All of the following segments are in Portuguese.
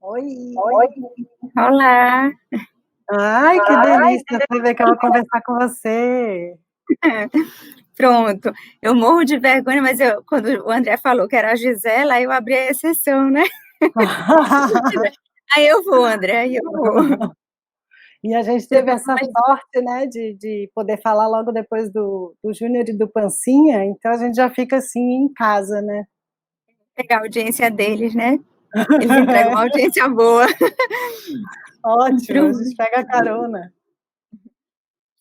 Oi. Oi. Olá. Ai, que delícia saber que eu vou conversar com você. Pronto. Eu morro de vergonha, mas quando o André falou que era a Gisela, aí eu abri a exceção, né? Aí eu vou, André, aí eu vou. E a gente teve essa sorte, né, de poder falar logo depois do Júnior e do Pancinha, então a gente já fica, assim, em casa, né. Pegar a audiência deles, né? Eles entregam uma audiência boa. Ótimo, a Pronto. gente pega carona.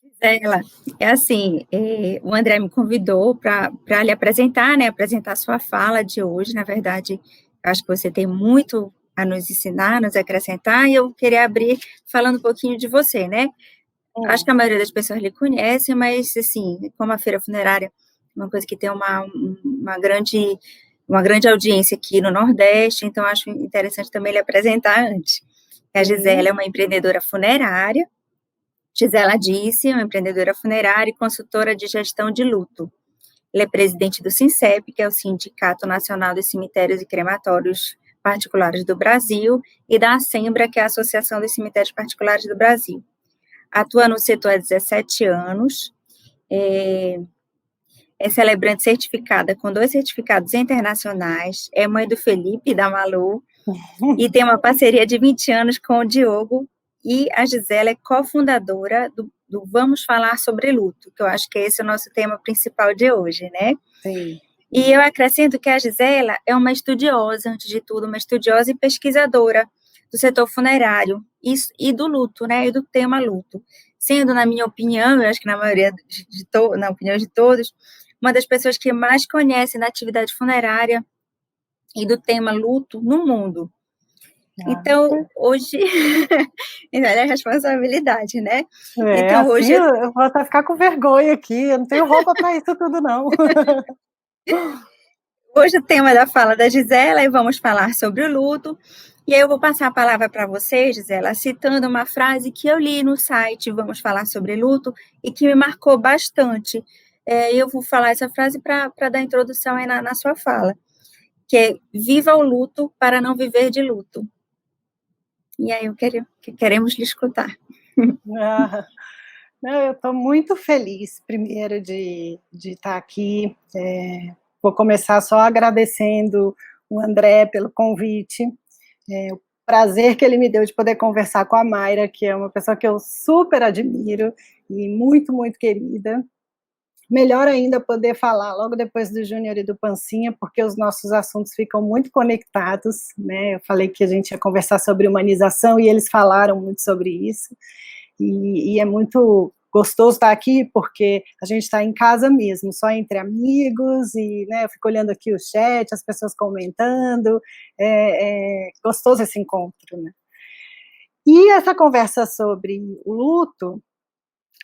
Gisela, é assim, o André me convidou para lhe apresentar, né, apresentar a sua fala de hoje. Na verdade, acho que você tem muito a nos ensinar, nos acrescentar, e eu queria abrir falando um pouquinho de você, né? Acho que a maioria das pessoas lhe conhece, mas, assim, como a feira funerária é uma coisa que tem uma grande audiência aqui no Nordeste, então acho interessante também lhe apresentar antes. A Gisela é uma empreendedora funerária. Gisela Disse, uma empreendedora funerária e consultora de gestão de luto. Ela é presidente do SINCEP, que é o Sindicato Nacional dos Cemitérios e Crematórios Particulares do Brasil, e da Assembra, que é a Associação dos Cemitérios Particulares do Brasil. Atua no setor há 17 anos, é celebrante certificada com 2 certificados internacionais, é mãe do Felipe e da Malu, e tem uma parceria de 20 anos com o Diogo, e a Gisela é cofundadora do Vamos Falar Sobre Luto, que eu acho que esse é o nosso tema principal de hoje, né? Sim. E eu acrescento que a Gisela é uma estudiosa, antes de tudo, uma estudiosa e pesquisadora do setor funerário e do luto, né? E do tema luto. Sendo, na minha opinião, eu acho que na maioria na opinião de todos, uma das pessoas que mais conhece da atividade funerária e do tema luto no mundo. Então, hoje, é a responsabilidade, né? Então, assim hoje eu vou até ficar com vergonha aqui, eu não tenho roupa para isso tudo não. Hoje o tema da fala da Gisela, e vamos falar sobre o luto. E aí eu vou passar a palavra para você, Gisela, citando uma frase que eu li no site Vamos Falar Sobre Luto e que me marcou bastante. Eu vou falar essa frase para dar introdução aí na sua fala, que é: viva o luto para não viver de luto. E aí queremos lhe escutar. Não, eu estou muito feliz, primeiro, de estar aqui. Vou começar só agradecendo o André pelo convite, o prazer que ele me deu de poder conversar com a Mayra, que é uma pessoa que eu super admiro e muito, muito querida. Melhor ainda poder falar logo depois do Júnior e do Pancinha, porque os nossos assuntos ficam muito conectados, né? Eu falei que a gente ia conversar sobre humanização e eles falaram muito sobre isso. E é muito gostoso estar aqui, porque a gente está em casa mesmo, só entre amigos, e, né, eu fico olhando aqui o chat, as pessoas comentando, é gostoso esse encontro, né? E essa conversa sobre o luto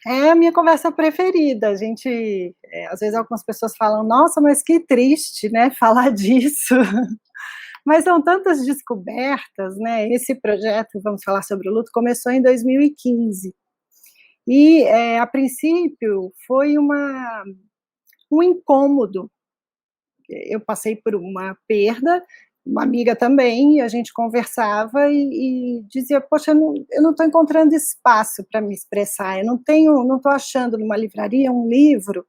é a minha conversa preferida. A gente, às vezes algumas pessoas falam, nossa, mas que triste, né, falar disso. Mas são tantas descobertas, né? Esse projeto, Vamos Falar Sobre o Luto, começou em 2015. E, a princípio, foi um incômodo. Eu passei por uma perda, uma amiga também, e a gente conversava e dizia, poxa, eu não estou encontrando espaço para me expressar, eu não estou achando numa livraria um livro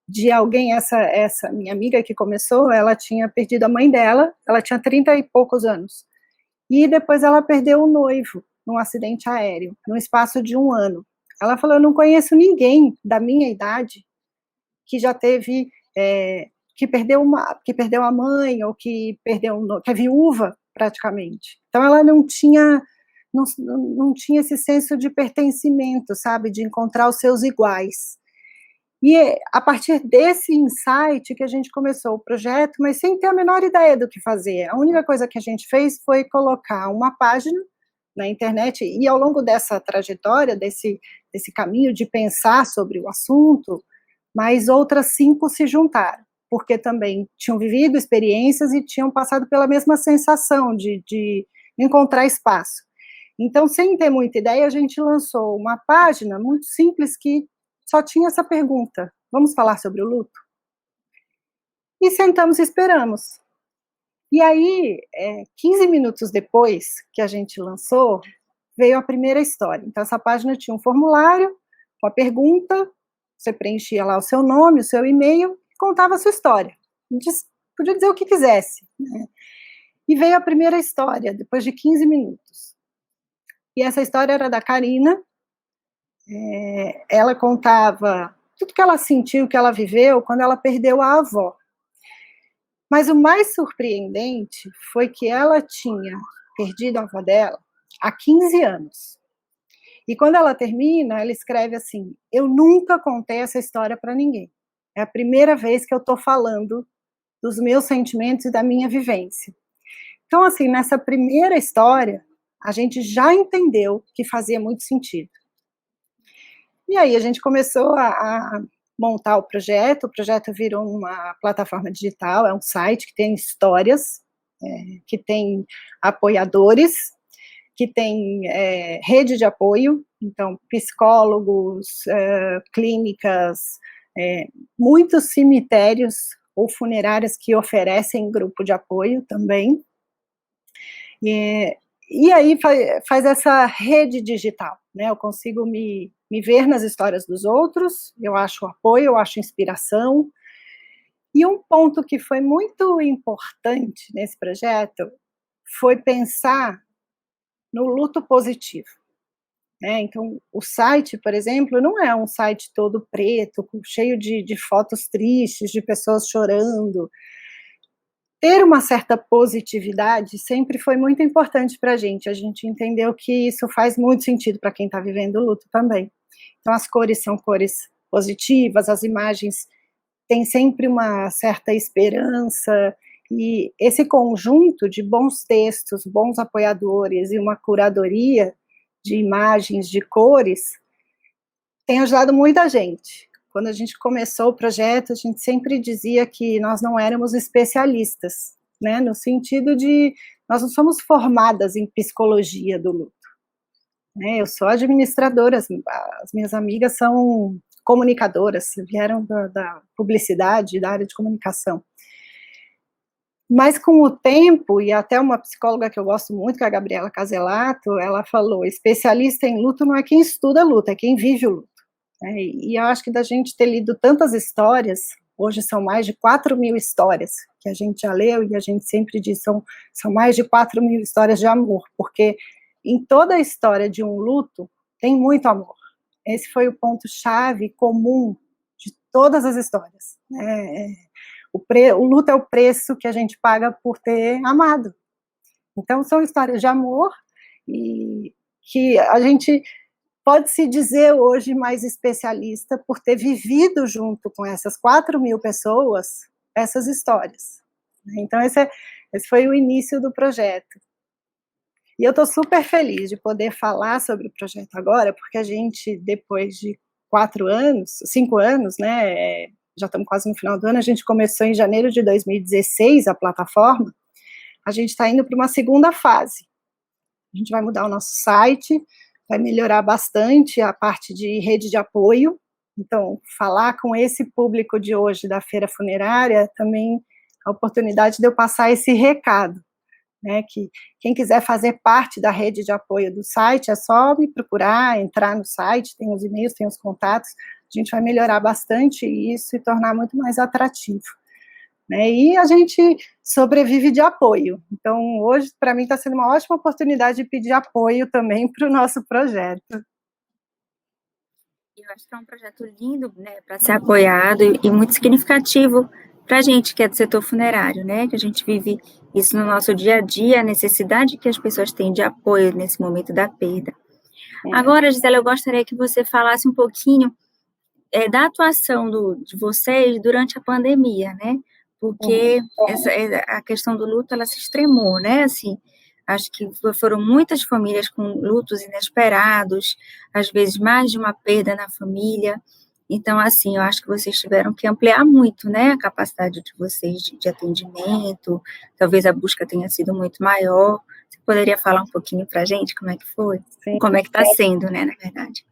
de alguém. Essa minha amiga que começou, ela tinha perdido a mãe dela, ela tinha 30 e poucos anos, e depois ela perdeu o noivo num acidente aéreo, num espaço de 1 ano. Ela falou, eu não conheço ninguém da minha idade que já teve, que perdeu a mãe, ou que é viúva, praticamente. Então ela não tinha esse senso de pertencimento, sabe, de encontrar os seus iguais. E a partir desse insight que a gente começou o projeto, mas sem ter a menor ideia do que fazer. A única coisa que a gente fez foi colocar uma página na internet, e ao longo dessa trajetória, desse caminho de pensar sobre o assunto, mais outras 5 se juntaram, porque também tinham vivido experiências e tinham passado pela mesma sensação de encontrar espaço. Então, sem ter muita ideia, a gente lançou uma página muito simples que só tinha essa pergunta: vamos falar sobre o luto? E sentamos e esperamos. E aí, 15 minutos depois que a gente lançou, veio a primeira história. Então, essa página tinha um formulário, uma pergunta, você preenchia lá o seu nome, o seu e-mail, e contava a sua história. Podia dizer o que quisesse, né? E veio a primeira história, depois de 15 minutos. E essa história era da Karina. Ela contava tudo que ela sentiu, que ela viveu, quando ela perdeu a avó. Mas o mais surpreendente foi que ela tinha perdido a avó dela há 15 anos. E quando ela termina, ela escreve assim: eu nunca contei essa história para ninguém. É a primeira vez que eu estou falando dos meus sentimentos e da minha vivência. Então, assim, nessa primeira história, a gente já entendeu que fazia muito sentido. E aí a gente começou a montar o projeto virou uma plataforma digital, é um site que tem histórias, que tem apoiadores, que tem rede de apoio, então psicólogos, clínicas, muitos cemitérios ou funerárias que oferecem grupo de apoio também. E aí faz essa rede digital, né? Eu consigo me ver nas histórias dos outros, eu acho apoio, eu acho inspiração. E um ponto que foi muito importante nesse projeto foi pensar no luto positivo, né? Então, o site, por exemplo, não é um site todo preto, cheio de fotos tristes, de pessoas chorando. Ter uma certa positividade sempre foi muito importante para a gente entendeu que isso faz muito sentido para quem está vivendo o luto também. Então, as cores são cores positivas, as imagens têm sempre uma certa esperança, e esse conjunto de bons textos, bons apoiadores e uma curadoria de imagens, de cores, tem ajudado muita gente. Quando a gente começou o projeto, a gente sempre dizia que nós não éramos especialistas, né, no sentido de nós não somos formadas em psicologia do luto, né, eu sou administradora, as minhas amigas são comunicadoras, vieram da publicidade, da área de comunicação. Mas com o tempo, e até uma psicóloga que eu gosto muito, que é a Gabriela Caselato, ela falou, especialista em luto não é quem estuda luto, é quem vive o luto. E eu acho que da gente ter lido tantas histórias, hoje são mais de 4.000 histórias que a gente já leu, e a gente sempre diz, são mais de 4.000 histórias de amor, porque em toda a história de um luto, tem muito amor. Esse foi o ponto-chave comum de todas as histórias. O luto é o preço que a gente paga por ter amado. Então, são histórias de amor, e que a gente pode se dizer hoje mais especialista por ter vivido junto com essas 4.000 pessoas essas histórias. Então, esse foi o início do projeto. E eu estou super feliz de poder falar sobre o projeto agora, porque a gente, depois de 5 anos, né, já estamos quase no final do ano, a gente começou em janeiro de 2016 a plataforma, a gente está indo para uma segunda fase. A gente vai mudar o nosso site, vai melhorar bastante a parte de rede de apoio. Então, falar com esse público de hoje da feira funerária também é a oportunidade de eu passar esse recado, né, que quem quiser fazer parte da rede de apoio do site, é só me procurar, entrar no site, tem os e-mails, tem os contatos, a gente vai melhorar bastante isso e tornar muito mais atrativo. E a gente sobrevive de apoio. Então, hoje, para mim, está sendo uma ótima oportunidade de pedir apoio também para o nosso projeto. Eu acho que é um projeto lindo, né, para ser apoiado e muito significativo para a gente que é do setor funerário, né, que a gente vive isso no nosso dia a dia, a necessidade que as pessoas têm de apoio nesse momento da perda. Agora, Gisela, eu gostaria que você falasse um pouquinho da atuação de vocês durante a pandemia, né? Porque a questão do luto, ela se extremou, né? Assim, acho que foram muitas famílias com lutos inesperados, às vezes mais de uma perda na família. Então, assim, eu acho que vocês tiveram que ampliar muito, né, a capacidade de vocês de atendimento, talvez a busca tenha sido muito maior. Você poderia falar um pouquinho para a gente como é que foi? Sim. Como é que está sendo, né, na verdade?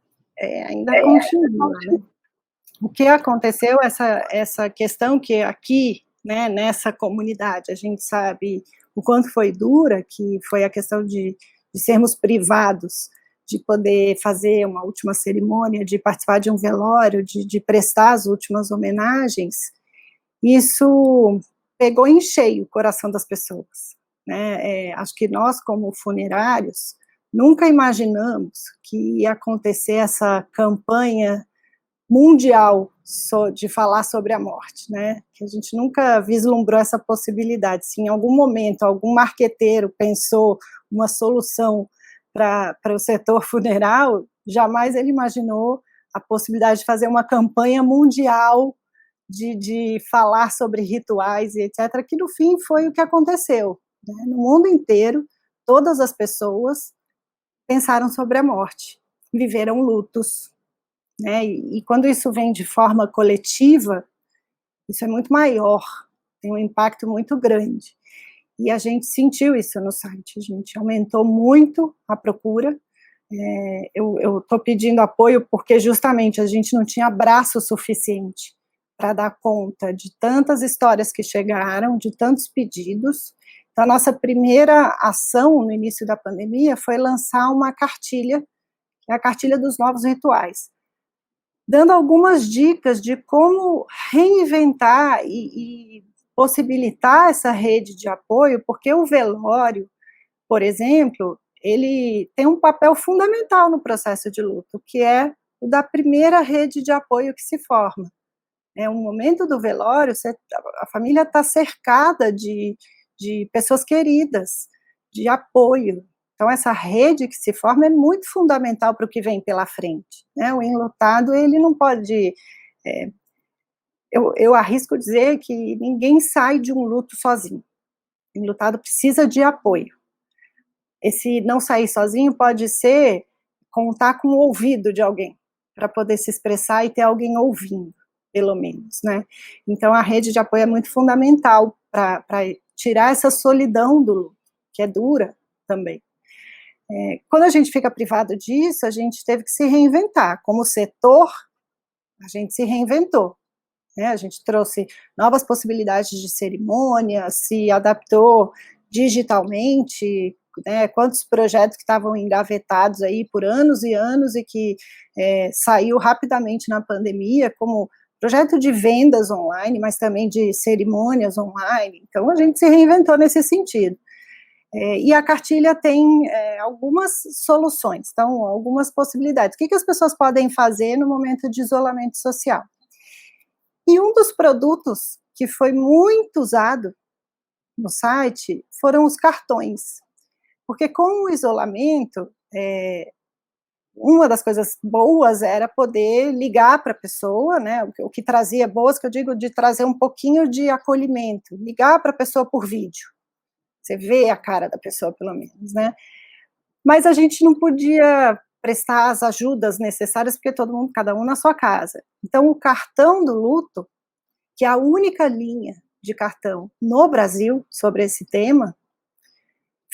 Ainda continua, né? O que aconteceu, essa questão que aqui, né, nessa comunidade. A gente sabe o quanto foi dura, que foi a questão de sermos privados de poder fazer uma última cerimônia, de participar de um velório, de prestar as últimas homenagens. Isso pegou em cheio o coração das pessoas, né? Acho que nós, como funerários, nunca imaginamos que ia acontecer essa campanha mundial de falar sobre a morte, né? Que a gente nunca vislumbrou essa possibilidade. Se em algum momento algum marqueteiro pensou uma solução para o setor funeral, jamais ele imaginou a possibilidade de fazer uma campanha mundial de falar sobre rituais e etc., que no fim foi o que aconteceu, né? No mundo inteiro, todas as pessoas pensaram sobre a morte, viveram lutos, né? E quando isso vem de forma coletiva, isso é muito maior, tem um impacto muito grande. E a gente sentiu isso no site, a gente aumentou muito a procura. Eu estou pedindo apoio porque justamente a gente não tinha braço suficiente para dar conta de tantas histórias que chegaram, de tantos pedidos. Então, a nossa primeira ação no início da pandemia foi lançar uma cartilha, que é a cartilha dos novos rituais, dando algumas dicas de como reinventar e possibilitar essa rede de apoio, porque o velório, por exemplo, ele tem um papel fundamental no processo de luto, que é o da primeira rede de apoio que se forma. O momento do velório, a família está cercada de pessoas queridas, de apoio. Então, essa rede que se forma é muito fundamental para o que vem pela frente, né? O enlutado, ele não pode... eu arrisco dizer que ninguém sai de um luto sozinho. O enlutado precisa de apoio. Esse não sair sozinho pode ser contar com o ouvido de alguém, para poder se expressar e ter alguém ouvindo, pelo menos, né? Então, a rede de apoio é muito fundamental para tirar essa solidão do luto, que é dura também. Quando a gente fica privado disso, a gente teve que se reinventar. Como setor, a gente se reinventou, né? A gente trouxe novas possibilidades de cerimônia, se adaptou digitalmente, né? Quantos projetos que estavam engavetados aí por anos e anos e que saiu rapidamente na pandemia, como projeto de vendas online, mas também de cerimônias online. Então, a gente se reinventou nesse sentido. E a cartilha tem algumas soluções, então, algumas possibilidades. O que as pessoas podem fazer no momento de isolamento social? E um dos produtos que foi muito usado no site foram os cartões, porque com o isolamento, uma das coisas boas era poder ligar para a pessoa, né, o que trazia boas, que eu digo de trazer um pouquinho de acolhimento, ligar para a pessoa por vídeo. Você vê a cara da pessoa, pelo menos, né? Mas a gente não podia prestar as ajudas necessárias, porque todo mundo, cada um na sua casa. Então, o cartão do luto, que é a única linha de cartão no Brasil sobre esse tema,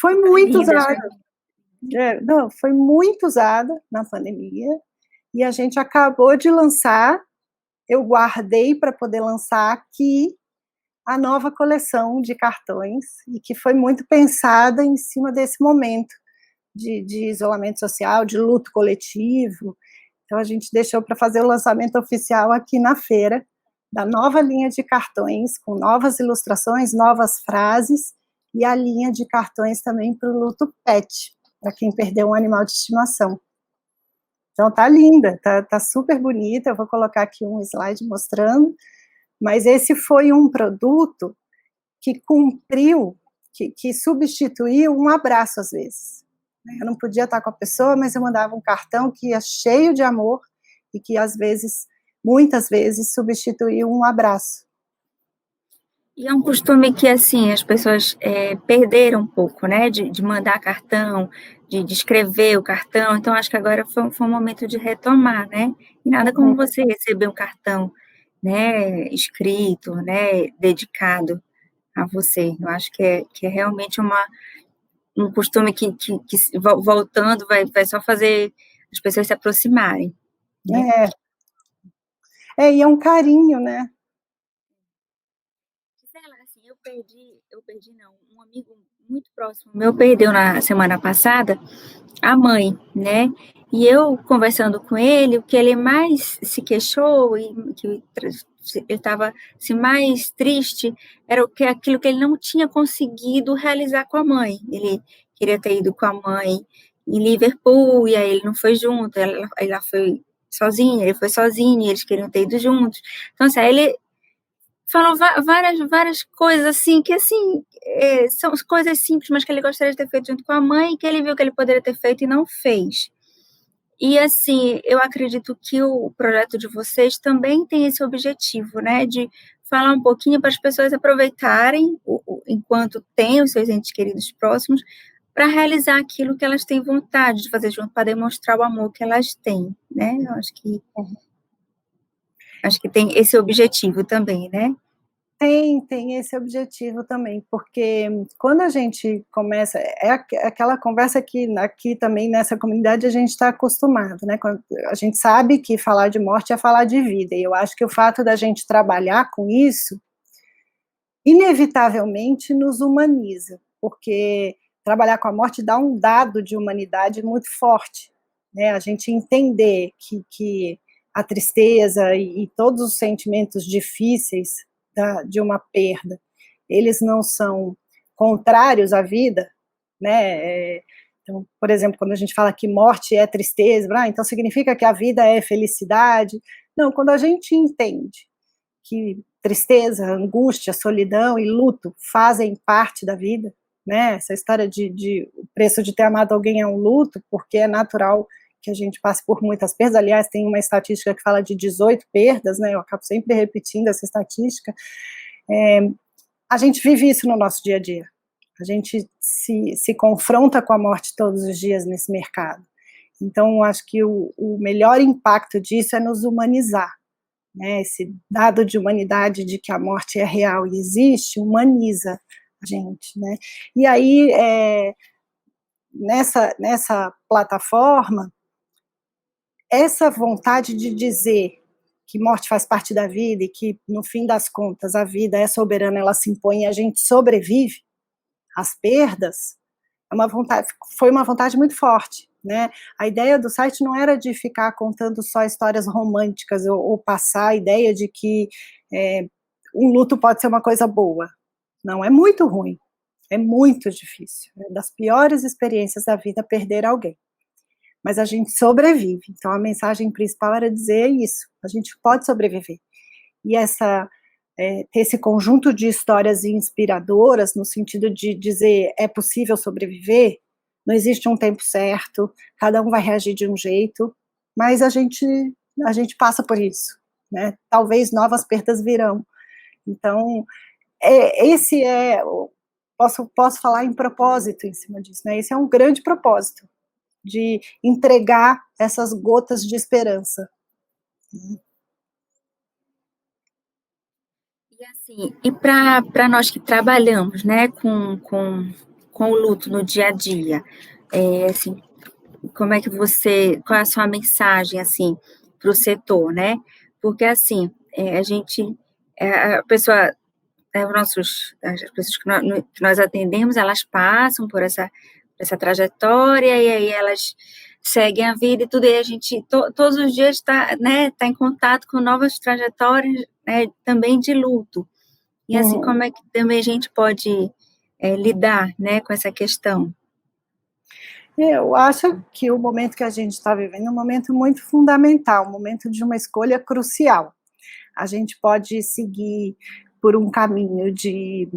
foi muito usada. Não, foi muito usada na pandemia, e a gente acabou de lançar, eu guardei para poder lançar aqui, a nova coleção de cartões, e que foi muito pensada em cima desse momento de isolamento social, de luto coletivo. Então, a gente deixou para fazer o lançamento oficial aqui na feira, da nova linha de cartões, com novas ilustrações, novas frases, e a linha de cartões também para o luto pet, para quem perdeu um animal de estimação. Então, tá linda, tá super bonita, eu vou colocar aqui um slide mostrando, mas esse foi um produto que cumpriu, que substituiu um abraço às vezes. Eu não podia estar com a pessoa, mas eu mandava um cartão que ia cheio de amor e que às vezes, muitas vezes, substituiu um abraço. E é um costume que, assim, as pessoas perderam um pouco, né, de mandar cartão, de escrever o cartão, então acho que agora foi um momento de retomar, né, e nada como você receber um cartão, né, escrito, né, dedicado a você. Eu acho que é realmente um costume que voltando vai só fazer as pessoas se aproximarem, né? E é um carinho, né? perdi não, um amigo muito próximo meu perdeu na semana passada a mãe, né? E eu conversando com ele, o que ele mais se queixou e que ele estava assim, mais triste era aquilo que ele não tinha conseguido realizar com a mãe. Ele queria ter ido com a mãe em Liverpool, e aí ele não foi junto, ela foi sozinha, ele foi sozinho, e eles queriam ter ido juntos. Então, assim, aí ele falou várias coisas assim, que assim, são coisas simples, mas que ele gostaria de ter feito junto com a mãe, que ele viu que ele poderia ter feito e não fez. E assim, eu acredito que o projeto de vocês também tem esse objetivo, né, de falar um pouquinho para as pessoas aproveitarem, enquanto têm os seus entes queridos próximos, para realizar aquilo que elas têm vontade de fazer junto, para demonstrar o amor que elas têm, né? Eu acho que tem esse objetivo também, né? Tem esse objetivo também, porque quando a gente começa, aquela conversa que aqui também nessa comunidade a gente está acostumado, né? Quando a gente sabe que falar de morte é falar de vida, e eu acho que o fato da gente trabalhar com isso, inevitavelmente nos humaniza, porque trabalhar com a morte dá um dado de humanidade muito forte, né? A gente entender que a tristeza e todos os sentimentos difíceis de uma perda, eles não são contrários à vida, né? Então, por exemplo, quando a gente fala que morte é tristeza, então significa que a vida é felicidade. Não, quando a gente entende que tristeza, angústia, solidão e luto fazem parte da vida, né? Essa história de o preço de ter amado alguém é um luto, porque é natural que a gente passe por muitas perdas. Aliás, tem uma estatística que fala de 18 perdas, né? Eu acabo sempre repetindo essa estatística. A gente vive isso no nosso dia a dia. A gente se confronta com a morte todos os dias nesse mercado. Então, acho que o melhor impacto disso é nos humanizar, né? Esse dado de humanidade de que a morte é real e existe, humaniza a gente, né? E aí, nessa plataforma, essa vontade de dizer que morte faz parte da vida e que, no fim das contas, a vida é soberana, ela se impõe e a gente sobrevive às perdas, foi uma vontade muito forte, né? A ideia do site não era de ficar contando só histórias românticas ou passar a ideia de que um luto pode ser uma coisa boa. Não, é muito ruim, é muito difícil, é das piores experiências da vida perder alguém. Mas a gente sobrevive, então a mensagem principal era dizer isso, a gente pode sobreviver. E ter esse conjunto de histórias inspiradoras, no sentido de dizer, é possível sobreviver, não existe um tempo certo, cada um vai reagir de um jeito, mas a gente passa por isso, né? Talvez novas perdas virão. Então, posso falar em propósito em cima disso, né? Esse é um grande propósito, de entregar essas gotas de esperança. E assim, para nós que trabalhamos, né, com o luto no dia a dia, assim, como é que qual é a sua mensagem, assim, para o setor, né? Porque, assim, a gente, a pessoa, as pessoas que nós atendemos, elas passam por essa trajetória e aí elas seguem a vida e tudo, e a gente todos os dias está, né, tá em contato com novas trajetórias, né, também de luto. E assim, como é que também a gente pode lidar, né, com essa questão? Eu acho que o momento que a gente está vivendo é um momento muito fundamental, um momento de uma escolha crucial. A gente pode seguir por um caminho de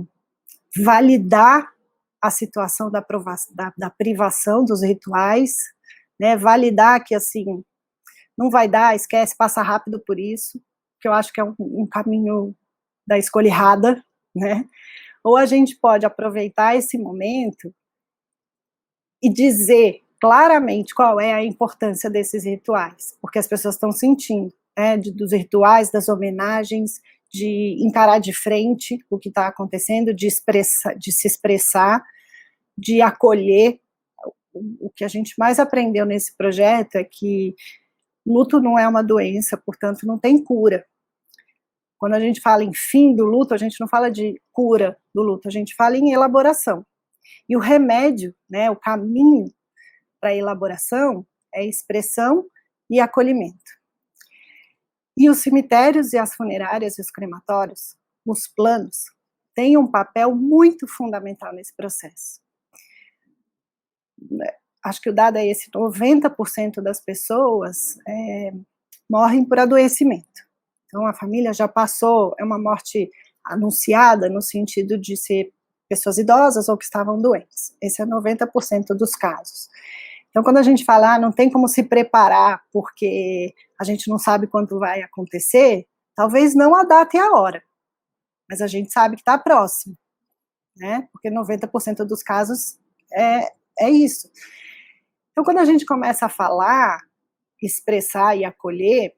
validar a situação da privação dos rituais, né, validar que, assim, não vai dar, esquece, passa rápido por isso, que eu acho que é um caminho da escolha errada, né? Ou a gente pode aproveitar esse momento e dizer claramente qual é a importância desses rituais, porque as pessoas estão sentindo, né, dos rituais, das homenagens, de encarar de frente o que está acontecendo, de se expressar, de acolher. O que a gente mais aprendeu nesse projeto é que luto não é uma doença, portanto não tem cura. Quando a gente fala em fim do luto, a gente não fala de cura do luto, a gente fala em elaboração. E o remédio, né, o caminho para a elaboração é expressão e acolhimento. E os cemitérios e as funerárias e os crematórios, os planos, têm um papel muito fundamental nesse processo. Acho que o dado é esse: 90% das pessoas morrem por adoecimento. Então a família já passou, é uma morte anunciada no sentido de ser pessoas idosas ou que estavam doentes. Esse é 90% dos casos. Então quando a gente fala, não tem como se preparar porque a gente não sabe quando vai acontecer, talvez não a data e a hora, mas a gente sabe que está próximo, né? Porque 90% dos casos é isso. Então quando a gente começa a falar, expressar e acolher,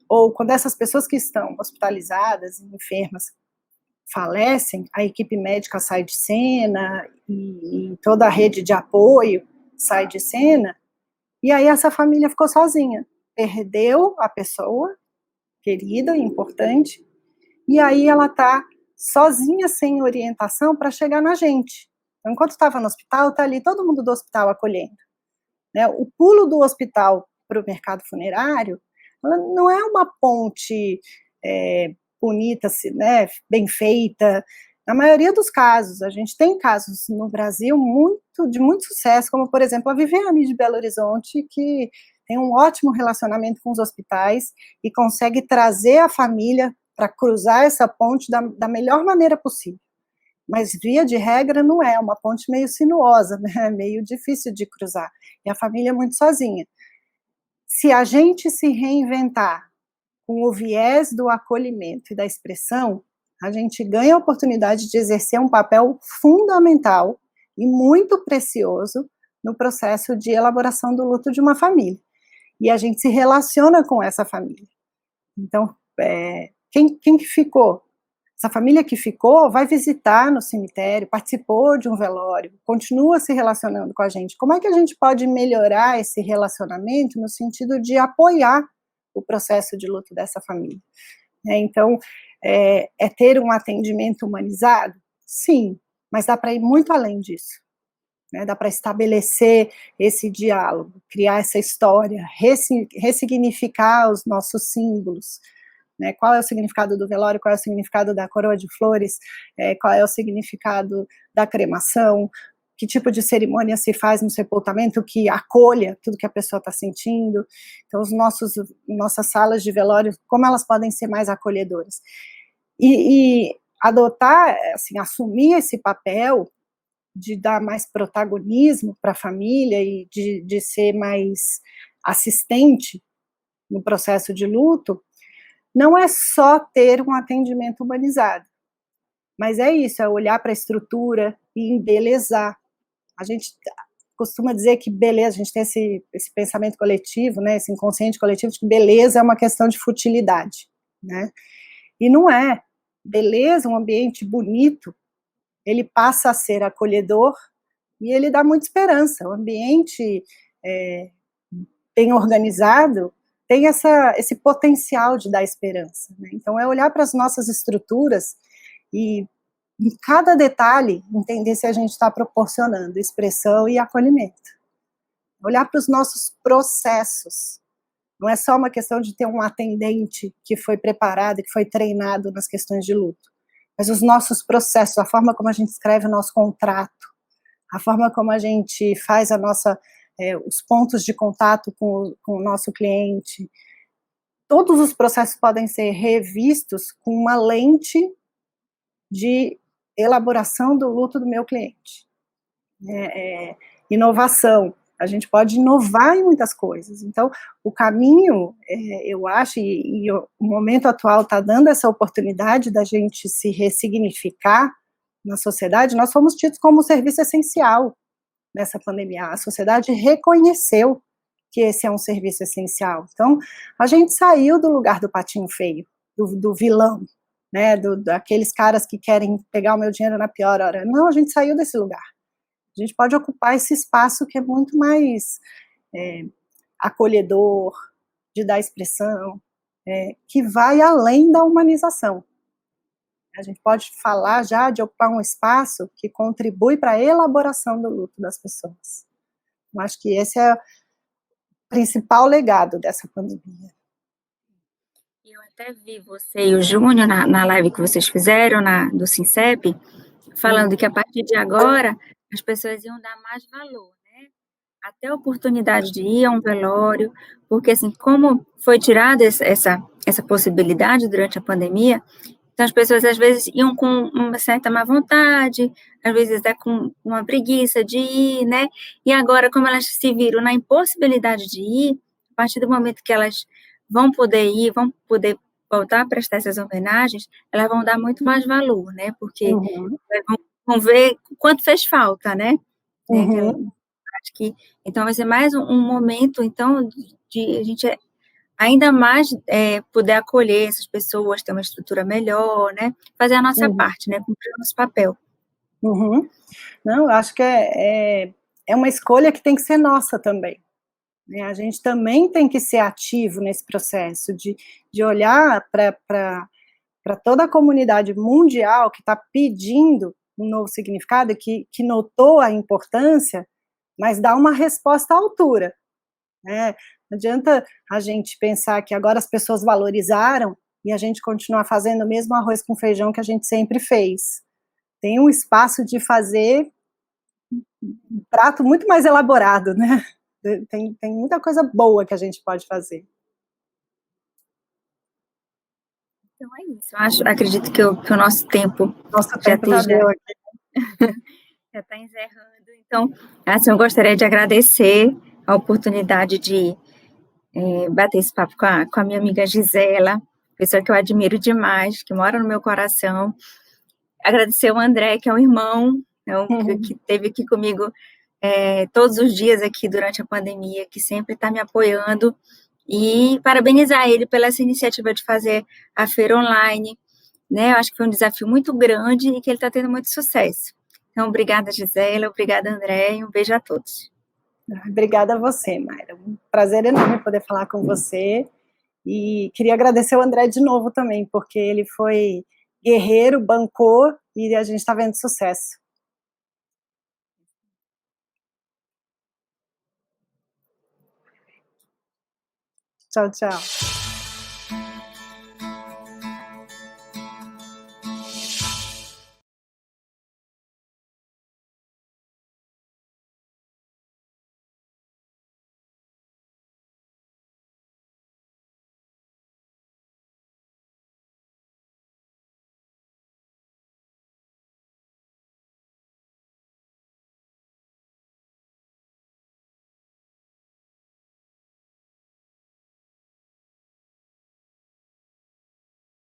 ou quando essas pessoas que estão hospitalizadas e enfermas falecem, a equipe médica sai de cena e toda a rede de apoio sai de cena, e aí essa família ficou sozinha, perdeu a pessoa querida, importante, e aí ela está sozinha, sem orientação, para chegar na gente. Então, enquanto estava no hospital, está ali todo mundo do hospital acolhendo. Né? O pulo do hospital para o mercado funerário não é uma ponte bonita, né, bem feita. Na maioria dos casos, a gente tem casos no Brasil de muito sucesso, como, por exemplo, a Viviane de Belo Horizonte, que tem um ótimo relacionamento com os hospitais e consegue trazer a família para cruzar essa ponte da melhor maneira possível. Mas, via de regra, não é uma ponte meio sinuosa, né, meio difícil de cruzar, e a família é muito sozinha. Se a gente se reinventar com o viés do acolhimento e da expressão, a gente ganha a oportunidade de exercer um papel fundamental e muito precioso no processo de elaboração do luto de uma família. E a gente se relaciona com essa família. Então, quem que ficou? Essa família que ficou vai visitar no cemitério, participou de um velório, continua se relacionando com a gente. Como é que a gente pode melhorar esse relacionamento no sentido de apoiar o processo de luto dessa família? Então, ter um atendimento humanizado? Sim, mas dá para ir muito além disso. Né? Dá para estabelecer esse diálogo, criar essa história, ressignificar os nossos símbolos. Né, qual é o significado do velório, qual é o significado da coroa de flores, qual é o significado da cremação, que tipo de cerimônia se faz no sepultamento que acolha tudo que a pessoa está sentindo. Então, nossas salas de velório, como elas podem ser mais acolhedoras. E adotar, assim, assumir esse papel de dar mais protagonismo para a família e de ser mais assistente no processo de luto, não é só ter um atendimento humanizado, mas é isso, é olhar para a estrutura e embelezar. A gente costuma dizer que beleza, a gente tem esse pensamento coletivo, né, esse inconsciente coletivo de que beleza é uma questão de futilidade, né? E não é. Beleza, um ambiente bonito, ele passa a ser acolhedor e ele dá muita esperança. O ambiente bem organizado tem esse potencial de dar esperança. Né? Então, é olhar para as nossas estruturas e, em cada detalhe, entender se a gente está proporcionando expressão e acolhimento. Olhar para os nossos processos. Não é só uma questão de ter um atendente que foi preparado, que foi treinado nas questões de luto, mas os nossos processos, a forma como a gente escreve o nosso contrato, a forma como a gente faz os pontos de contato com o nosso cliente. Todos os processos podem ser revistos com uma lente de elaboração do luto do meu cliente. Inovação. A gente pode inovar em muitas coisas. Então, o caminho, eu acho, e o momento atual está dando essa oportunidade da gente se ressignificar na sociedade. Nós fomos tidos como um serviço essencial nessa pandemia. A sociedade reconheceu que esse é um serviço essencial. Então, a gente saiu do lugar do patinho feio, do vilão, né, daqueles caras que querem pegar o meu dinheiro na pior hora. Não, a gente saiu desse lugar. A gente pode ocupar esse espaço que é muito mais acolhedor, de dar expressão, que vai além da humanização. A gente pode falar já de ocupar um espaço que contribui para a elaboração do luto das pessoas. Eu acho que esse é o principal legado dessa pandemia. Eu até vi você e o Júnior na live que vocês fizeram, do Sincep, falando que a partir de agora as pessoas iam dar mais valor, né? Até a oportunidade de ir a um velório, porque assim, como foi tirada essa possibilidade durante a pandemia, então as pessoas às vezes iam com uma certa má vontade, às vezes até com uma preguiça de ir, né? E agora, como elas se viram na impossibilidade de ir, a partir do momento que elas vão poder ir, vão poder voltar a prestar essas homenagens, elas vão dar muito mais valor, né? Porque vão ver quanto fez falta, né? Acho que então vai ser mais um momento então de a gente ainda mais poder acolher essas pessoas, ter uma estrutura melhor, né? Fazer a nossa parte, né? Cumprir o nosso papel. Não, eu acho que é uma escolha que tem que ser nossa também, né? A gente também tem que ser ativo nesse processo de olhar para toda a comunidade mundial que está pedindo um novo significado, que notou a importância, mas dar uma resposta à altura, né? Não adianta a gente pensar que agora as pessoas valorizaram e a gente continuar fazendo o mesmo arroz com feijão que a gente sempre fez. Tem um espaço de fazer um prato muito mais elaborado, né? Tem muita coisa boa que a gente pode fazer. Então é isso. Acredito que o nosso tempo já deu aqui. Já está encerrando. Então, assim, eu gostaria de agradecer a oportunidade de bater esse papo com a minha amiga Gisela, pessoa que eu admiro demais, que mora no meu coração. Agradecer o André, que é um irmão, que esteve aqui comigo todos os dias aqui durante a pandemia, que sempre está me apoiando, e parabenizar ele pela essa iniciativa de fazer a feira online, né? Eu acho que foi um desafio muito grande e que ele está tendo muito sucesso. Então, obrigada, Gisela, obrigada, André, e um beijo a todos. Obrigada a você, Mayra. Um prazer enorme poder falar com você. E queria agradecer o André de novo também, porque ele foi guerreiro, bancou, e a gente está vendo sucesso. Tchau, tchau.